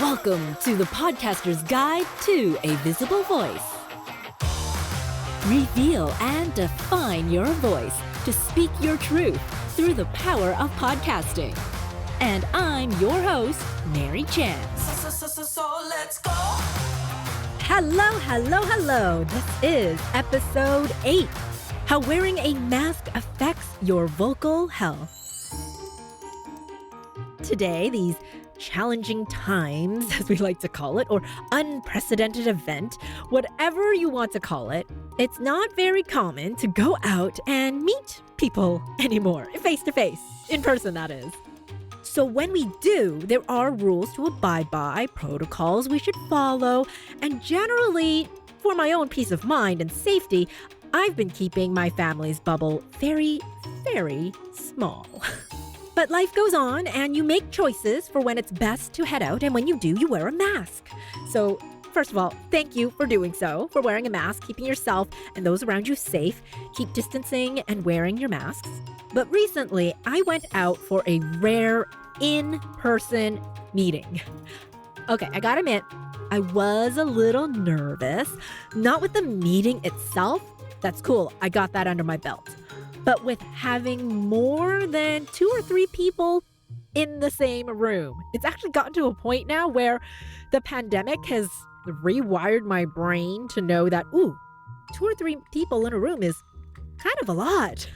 Welcome to the Podcaster's Guide to a Visible Voice. Reveal and define your voice to speak your truth through the power of podcasting. And I'm your host, Mary Chan. So let's go. Hello. This is episode 8. How wearing a mask affects your vocal health. Today, these challenging times, as we like to call it, or unprecedented event, whatever you want to call it, it's not very common to go out and meet people anymore, face to face, in person that is. So when we do, there are rules to abide by, protocols we should follow, and generally, for my own peace of mind and safety, I've been keeping my family's bubble very, very small. But life goes on, and you make choices for when it's best to head out, and when you do, you wear a mask. So, first of all, thank you for doing so, for wearing a mask, keeping yourself and those around you safe, keep distancing and wearing your masks. But recently, I went out for a rare in-person meeting. Okay, I gotta admit, I was a little nervous, not with the meeting itself. That's cool, I got that under my belt. But with having more than 2 or 3 people in the same room. It's actually gotten to a point now where the pandemic has rewired my brain to know that, 2 or 3 people in a room is kind of a lot.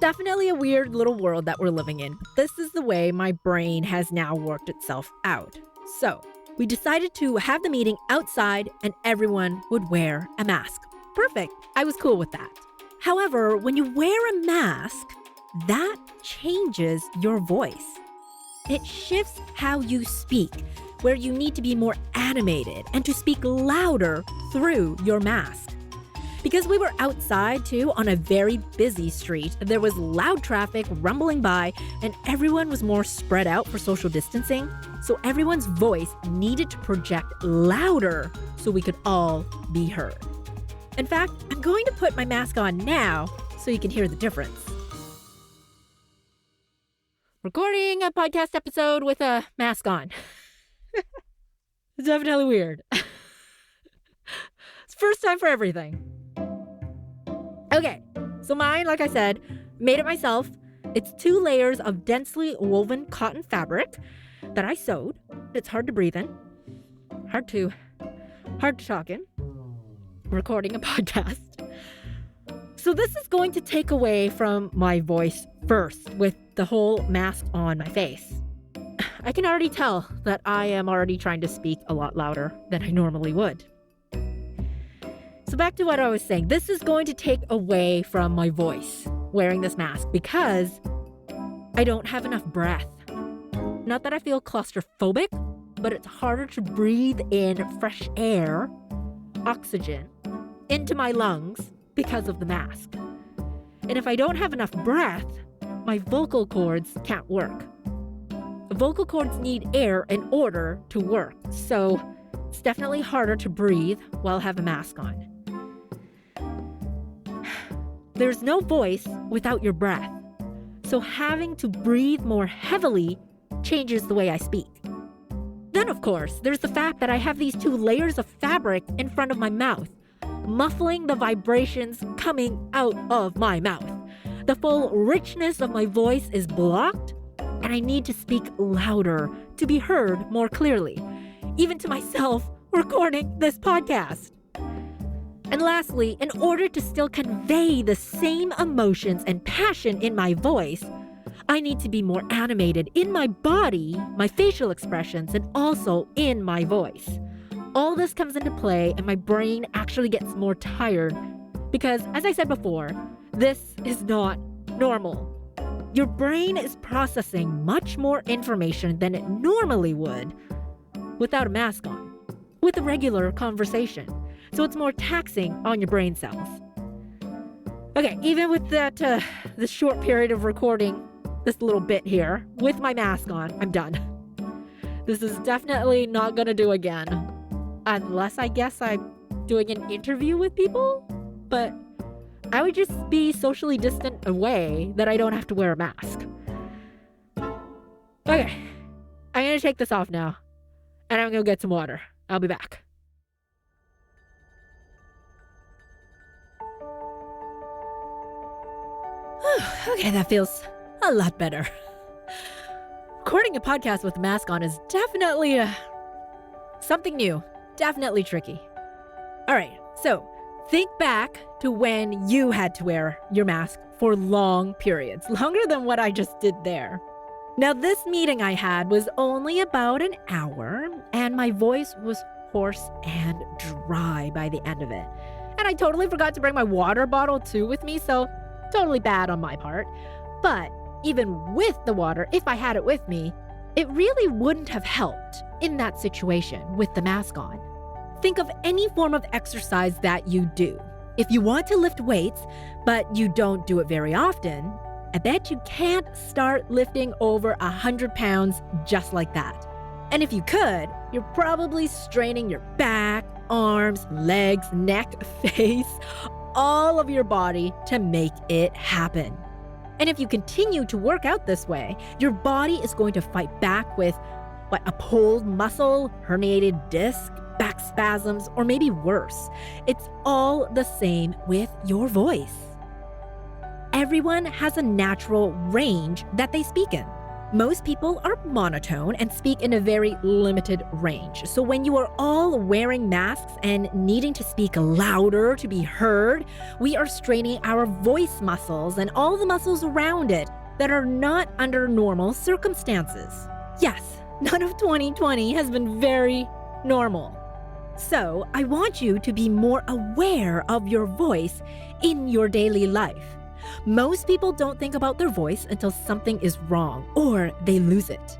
Definitely a weird little world that we're living in, but this is the way my brain has now worked itself out. So, we decided to have the meeting outside and everyone would wear a mask. Perfect. I was cool with that. However, when you wear a mask, that changes your voice. It shifts how you speak, where you need to be more animated and to speak louder through your mask. Because we were outside too, on a very busy street, there was loud traffic rumbling by, and everyone was more spread out for social distancing, so everyone's voice needed to project louder so we could all be heard. In fact, I'm going to put my mask on now so you can hear the difference. Recording a podcast episode with a mask on. It's definitely weird. It's first time for everything. Okay, so mine, like I said, made it myself. It's 2 layers of densely woven cotton fabric that I sewed. It's hard to breathe in. Hard to talk in. Recording a podcast. So this is going to take away from my voice first with the whole mask on my face. I can already tell that I am already trying to speak a lot louder than I normally would. So back to what I was saying. This is going to take away from my voice wearing this mask because I don't have enough breath. Not that I feel claustrophobic, but it's harder to breathe in fresh air, oxygen, into my lungs because of the mask. And if I don't have enough breath, my vocal cords can't work. Vocal cords need air in order to work, so it's definitely harder to breathe while I have a mask on. There's no voice without your breath, so having to breathe more heavily changes the way I speak. Then, of course, there's the fact that I have these 2 layers of fabric in front of my mouth, muffling the vibrations coming out of my mouth. The full richness of my voice is blocked, and I need to speak louder to be heard more clearly, even to myself recording this podcast. And lastly, in order to still convey the same emotions and passion in my voice, I need to be more animated in my body, my facial expressions, and also in my voice. All this comes into play and my brain actually gets more tired because, as I said before, this is not normal. Your brain is processing much more information than it normally would without a mask on, with a regular conversation. So it's more taxing on your brain cells. Okay, even with that, this short period of recording this little bit here with my mask on, I'm done. This is definitely not gonna do again. Unless I guess I'm doing an interview with people, but I would just be socially distant away that I don't have to wear a mask. Okay, I'm gonna take this off now. and I'm gonna get some water. I'll be back. Okay, that feels a lot better. Recording a podcast with a mask on is definitely something new, definitely tricky. All right, so think back to when you had to wear your mask for long periods, longer than what I just did there. Now, this meeting I had was only about an hour, and my voice was hoarse and dry by the end of it. And I totally forgot to bring my water bottle too with me, so totally bad on my part. But even with the water, if I had it with me, it really wouldn't have helped in that situation with the mask on. Think of any form of exercise that you do. If you want to lift weights, but you don't do it very often, I bet you can't start lifting over 100 pounds just like that. And if you could, you're probably straining your back, arms, legs, neck, face, all of your body to make it happen. And if you continue to work out this way, your body is going to fight back with a pulled muscle, herniated disc, back spasms, or maybe worse. It's all the same with your voice. Everyone has a natural range that they speak in. Most people are monotone and speak in a very limited range. So when you are all wearing masks and needing to speak louder to be heard, we are straining our voice muscles and all the muscles around it that are not under normal circumstances. Yes, none of 2020 has been very normal. So I want you to be more aware of your voice in your daily life. Most people don't think about their voice until something is wrong or they lose it.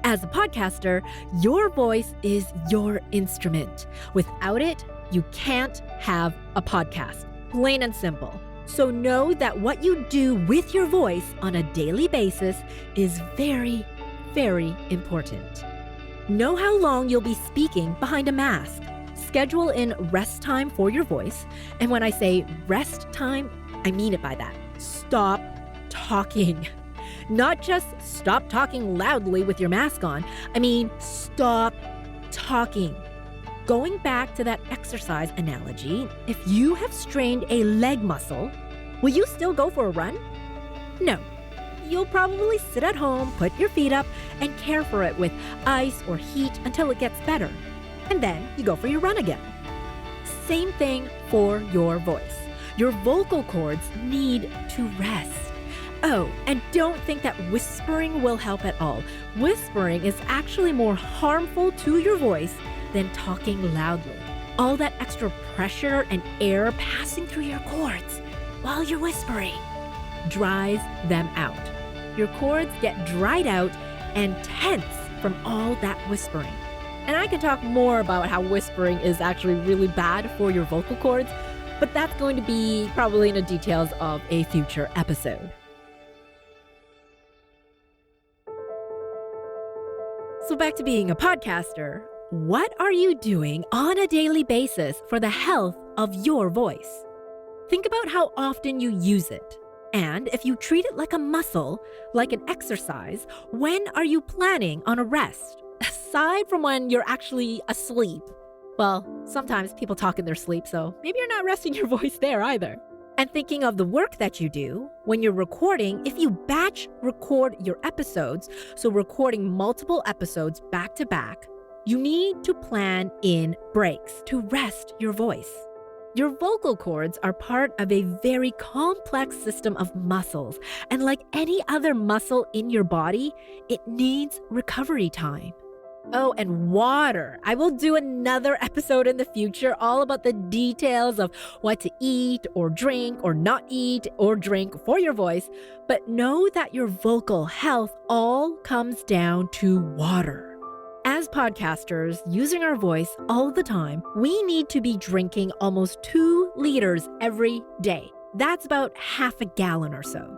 As a podcaster, your voice is your instrument. Without it, you can't have a podcast. Plain and simple. So know that what you do with your voice on a daily basis is very, very important. Know how long you'll be speaking behind a mask. Schedule in rest time for your voice. And when I say rest time, I mean it by that. Stop talking. Not just stop talking loudly with your mask on. I mean, stop talking. Going back to that exercise analogy, if you have strained a leg muscle, will you still go for a run? No. You'll probably sit at home, put your feet up, and care for it with ice or heat until it gets better. And then you go for your run again. Same thing for your voice. Your vocal cords need to rest. Oh, and don't think that whispering will help at all. Whispering is actually more harmful to your voice than talking loudly. All that extra pressure and air passing through your cords while you're whispering dries them out. Your cords get dried out and tense from all that whispering. And I can talk more about how whispering is actually really bad for your vocal cords, but that's going to be probably in the details of a future episode. So back to being a podcaster, what are you doing on a daily basis for the health of your voice? Think about how often you use it. And if you treat it like a muscle, like an exercise, when are you planning on a rest? Aside from when you're actually asleep. Well, sometimes people talk in their sleep, so maybe you're not resting your voice there either. And thinking of the work that you do, when you're recording, if you batch record your episodes, so recording multiple episodes back to back, you need to plan in breaks to rest your voice. Your vocal cords are part of a very complex system of muscles, and like any other muscle in your body, it needs recovery time. Oh, and water. I will do another episode in the future all about the details of what to eat or drink or not eat or drink for your voice, but know that your vocal health all comes down to water. As podcasters, using our voice all the time, we need to be drinking almost 2 liters every day. That's about half a gallon or so.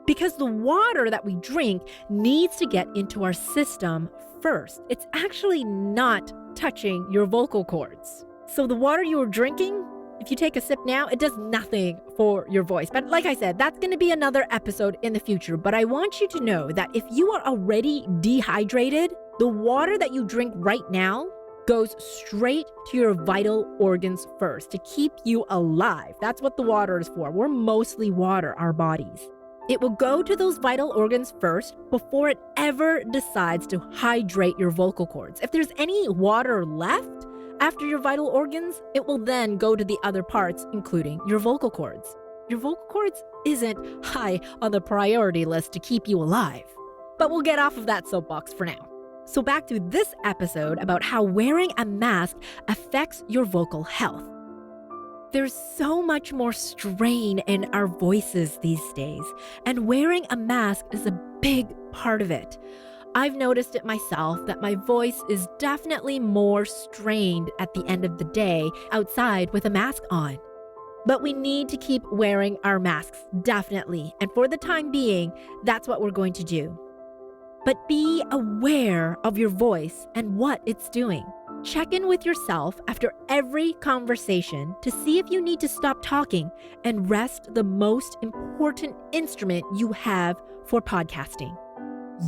Because the water that we drink needs to get into our system first. It's actually not touching your vocal cords. So the water you are drinking, if you take a sip now, it does nothing for your voice. But like I said, that's going to be another episode in the future. But I want you to know that if you are already dehydrated, The water that you drink right now goes straight to your vital organs first to keep you alive. That's what the water is for. We're mostly water, our bodies. It will go to those vital organs first before it ever decides to hydrate your vocal cords. If there's any water left after your vital organs, it will then go to the other parts, including your vocal cords. Your vocal cords isn't high on the priority list to keep you alive. But we'll get off of that soapbox for now. So back to this episode about how wearing a mask affects your vocal health. There's so much more strain in our voices these days, and wearing a mask is a big part of it. I've noticed it myself that my voice is definitely more strained at the end of the day outside with a mask on. But we need to keep wearing our masks, definitely. And for the time being, that's what we're going to do. But be aware of your voice and what it's doing. Check in with yourself after every conversation to see if you need to stop talking and rest the most important instrument you have for podcasting,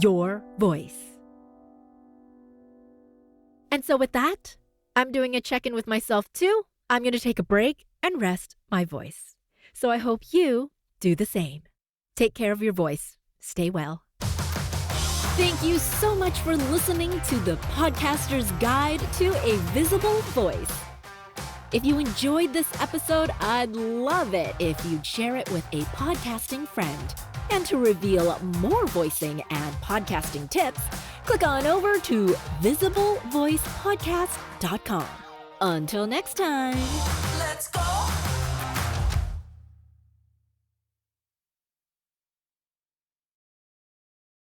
your voice. And so with that, I'm doing a check-in with myself too. I'm going to take a break and rest my voice. So I hope you do the same. Take care of your voice. Stay well. Thank you so much for listening to the Podcaster's Guide to a Visible Voice. If you enjoyed this episode, I'd love it if you'd share it with a podcasting friend. And to reveal more voicing and podcasting tips, click on over to visiblevoicepodcast.com. Until next time.